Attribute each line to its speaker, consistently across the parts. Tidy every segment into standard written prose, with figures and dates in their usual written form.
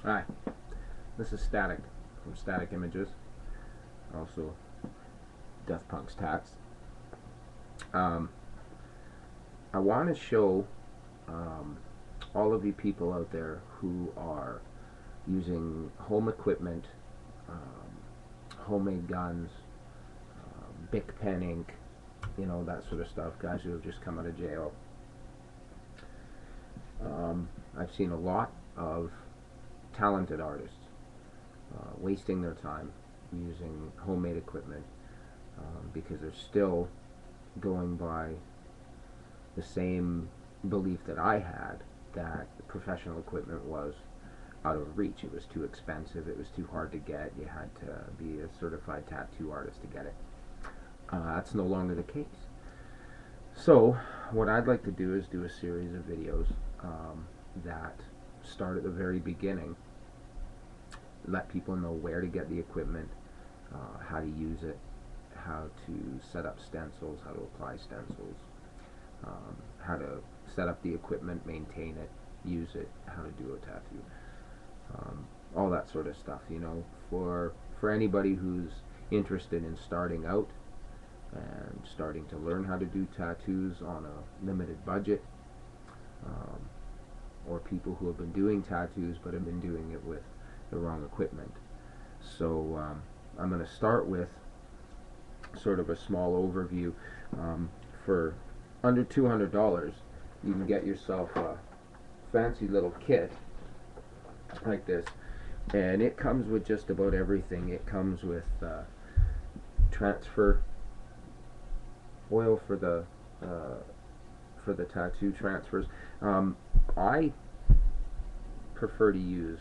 Speaker 1: Hi, this is Static from Static Images, also Death Punk's Tats. Um, I want to show um, all of you people out there who are using home equipment, homemade guns, Bic pen ink, that sort of stuff, guys who have just come out of jail. I've seen a lot of talented artists wasting their time using homemade equipment because they're still going by the same belief that I had, that professional equipment was out of reach. It was too expensive, it was too hard to get, you had to be a certified tattoo artist to get it. That's no longer the case. So what I'd like to do is do a series of videos that start at the very beginning, let people know where to get the equipment, how to use it, how to set up stencils, how to apply stencils, how to set up the equipment, maintain it, use it, how to do a tattoo, all that sort of stuff. For anybody who's interested in starting out and starting to learn how to do tattoos on a limited budget, or people who have been doing tattoos but have been doing it with the wrong equipment. So I'm going to start with sort of a small overview. For under $200 you can get yourself a fancy little kit like this, and it comes with just about everything. It comes with transfer oil for the tattoo transfers. I prefer to use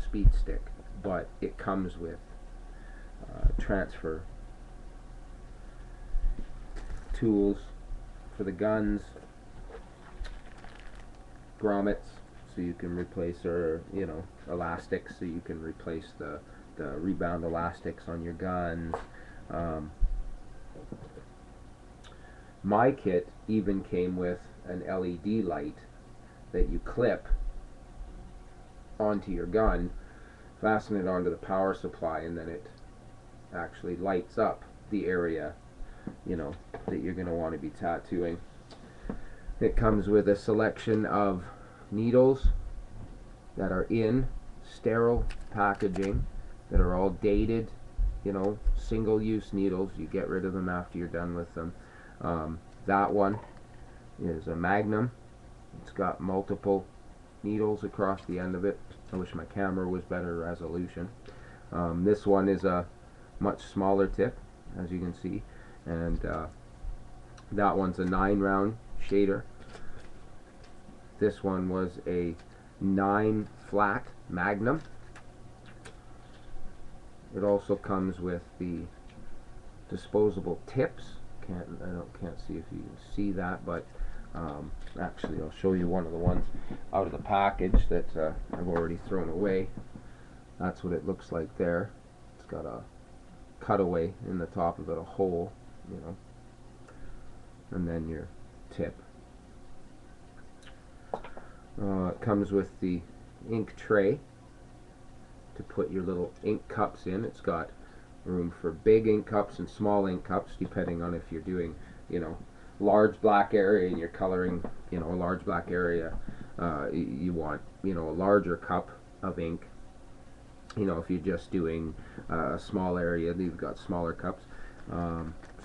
Speaker 1: Speed Stick, but it comes with transfer tools for the guns, grommets, so you can replace, or elastics, so you can replace the rebound elastics on your guns. My kit even came with an LED light that you clip onto your gun, fasten it onto the power supply, and then it actually lights up the area that you're going to want to be tattooing. It comes with a selection of needles that are in sterile packaging, that are all dated, single-use needles. You get rid of them after you're done with them. That one is a Magnum. It's got multiple needles across the end of it. I wish my camera was better resolution. This one is a much smaller tip, as you can see, and that one's a 9-round shader. This one was a 9 flat Magnum. It also comes with the disposable tips. Can't see if you can see that, but actually I'll show you one of the ones out of the package that I've already thrown away. That's what it looks like there. It's got a cutaway in the top of it, a hole, and then your tip. It comes with the ink tray to put your little ink cups in. It's got room for big ink cups and small ink cups, depending on if you're doing, large black area and you're coloring, a large black area. You want, a larger cup of ink. If you're just doing a small area, you've got smaller cups.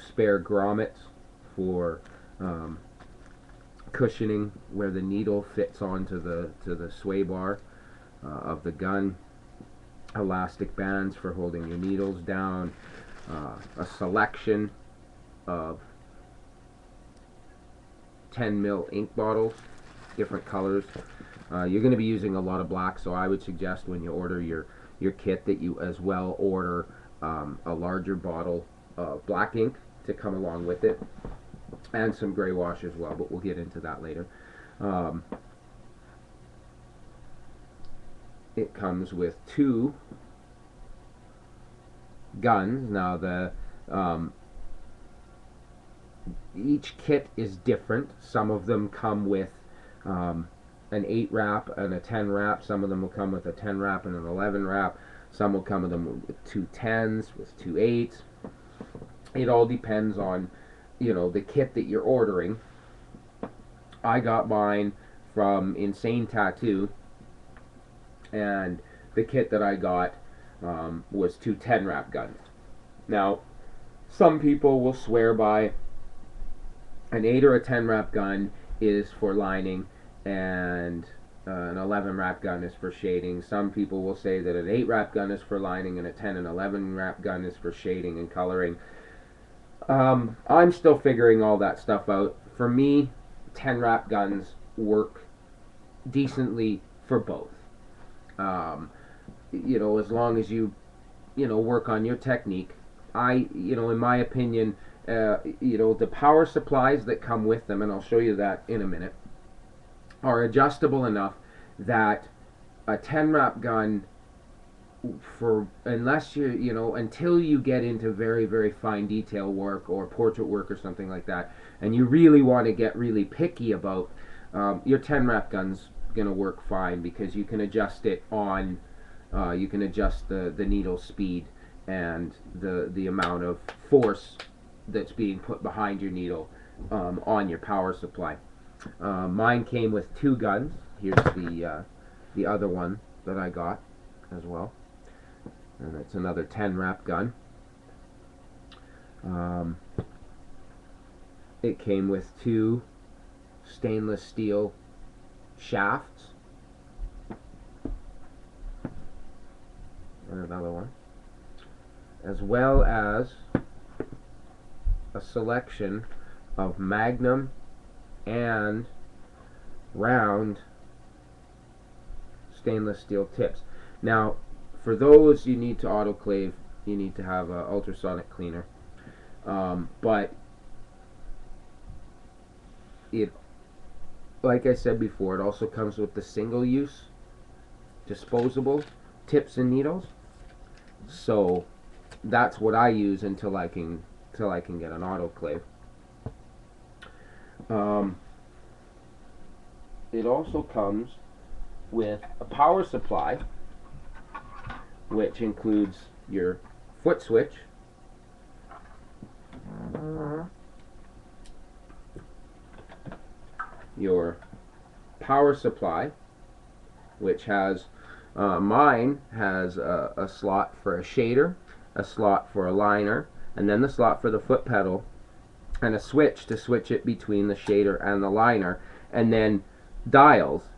Speaker 1: Spare grommets for cushioning where the needle fits onto the sway bar of the gun. Elastic bands for holding your needles down. A selection of 10 ml ink bottles, different colors. You're going to be using a lot of black, so I would suggest when you order your kit that you as well order a larger bottle of black ink to come along with it, and some gray wash as well, but we'll get into that later. It comes with 2 guns. Now each kit is different. Some of them come with an 8 wrap and a 10 wrap. Some of them will come with a 10 wrap and an 11 wrap. Some will come with them with 2 10s, with 2 8s. It all depends on, you know, the kit that you're ordering. I got mine from Insane Tattoo, and the kit that I got was 2 10 wrap guns. Now, some people will swear by an 8 or a 10 wrap gun is for lining, and an 11 wrap gun is for shading. Some people will say that an 8 wrap gun is for lining and a 10 and 11 wrap gun is for shading and coloring. I'm still figuring all that stuff out. For me, 10 wrap guns work decently for both. You know, as long as you know, work on your technique. You know, in my opinion, you know, the power supplies that come with them, and I'll show you that in a minute, are adjustable enough that a 10 wrap gun, for unless you know, until you get into very, very fine detail work or portrait work or something like that, and you really want to get really picky about, your 10 wrap gun's gonna work fine, because you can adjust it on, you can adjust the needle speed and the amount of force that's being put behind your needle on your power supply. Mine came with 2 guns. Here's the other one that I got as well, and it's another 10 wrap gun. It came with 2 stainless steel shafts, and another one, as well as a selection of magnum and round stainless steel tips. Now, for those, you need to autoclave, you need to have an ultrasonic cleaner, but it, like I said before, it also comes with the single-use disposable tips and needles. So that's what I use until I can get an autoclave. It also comes with a power supply, which includes your foot switch, your power supply, which has, mine has a slot for a shader, a slot for a liner, and then the slot for the foot pedal, and a switch to switch it between the shader and the liner, and then dials,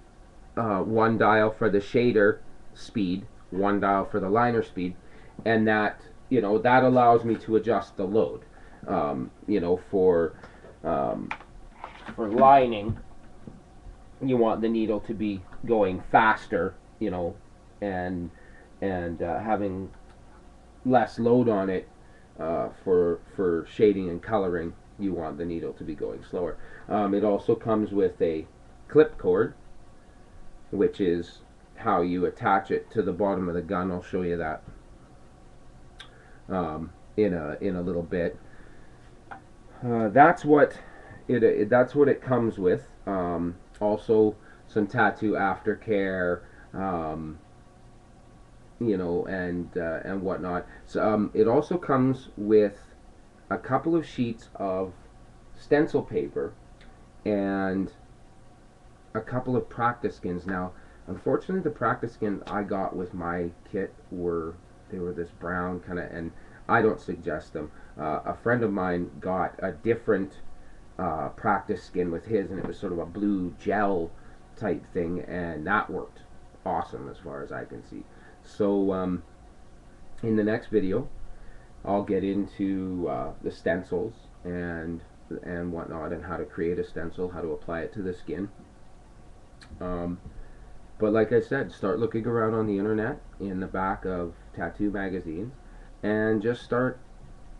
Speaker 1: one dial for the shader speed, one dial for the liner speed, and that, you know, that allows me to adjust the load. You know, for lining, you want the needle to be going faster, you know, and having less load on it. For shading and coloring, you want the needle to be going slower. It also comes with a clip cord, which is how you attach it to the bottom of the gun. I'll show you that in a little bit. That's what it comes with. Also, some tattoo aftercare, you know, and whatnot. So it also comes with a couple of sheets of stencil paper and a couple of practice skins. Now, unfortunately, the practice skins I got with my kit were this brown kind of, and I don't suggest them. A friend of mine got a different practice skin with his, and it was sort of a blue gel type thing, and that worked awesome as far as I can see. So in the next video, I'll get into the stencils and whatnot, and how to create a stencil, how to apply it to the skin. But like I said, start looking around on the internet, in the back of tattoo magazines, and just start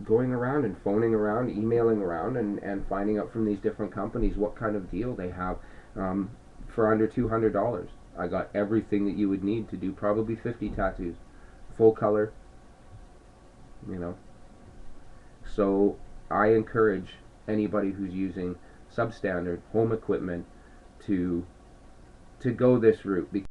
Speaker 1: going around and phoning around, emailing around, and finding out from these different companies what kind of deal they have for under $200. I got everything that you would need to do probably 50 tattoos, full color, you know. So I encourage anybody who's using substandard home equipment to to go this route.